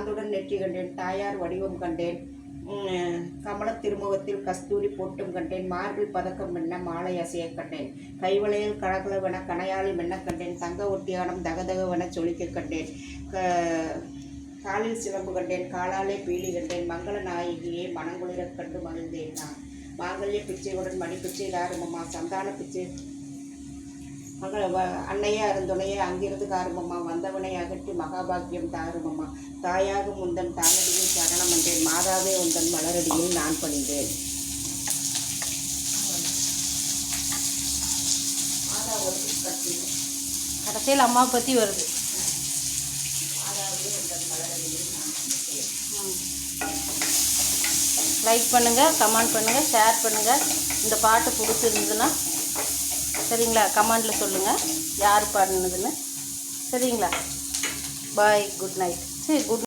காதுடன் நெற்றி கண்டேன், தாயார் வடிவம் கண்டேன், கமல திருமுகத்தில் கஸ்தூரி போட்டும் கண்டேன், மார்பில் பதக்கம் மென்ன மாலை அசைய கண்டேன், கைவளையில் கலகலவென கனையாளி மென்ன கண்டேன், தங்க ஒட்டியானம் தகதகவென சொலிக்க கண்டேன், காலில் சிலம்பு கண்டேன், காலாலே பீலி கண்டேன், மங்கள நாயகியை மனங்குளிரக் கண்டு மகிழ்ந்தேன் நான். மாங்கல்ய பிச்சையுடன் மணி பிச்சை தாருமம்மா, சந்தான பிச்சை அன்னையே அருந்துணையே அங்கிருந்து காருமம்மா, வந்தவனை அகற்றி மகாபாக்கியம் தாருமம்மா, தாயாகும் உந்தன் தாளடியில் சரணம் என்றேன், மாதாவே உந்தன் மலரடியில் நான் பணிந்தேன். கடைசியில் அம்மா பற்றி வருது. லைக் பண்ணுங்கள், கமெண்ட் பண்ணுங்கள், ஷேர் பண்ணுங்கள். இந்த பாட்டு பிடிச்சிருந்ததுன்னா சரிங்களா, கமெண்டில் சொல்லுங்கள் யார் பாடினதுன்னு. சரிங்களா, பாய், குட் நைட். சரி, குட்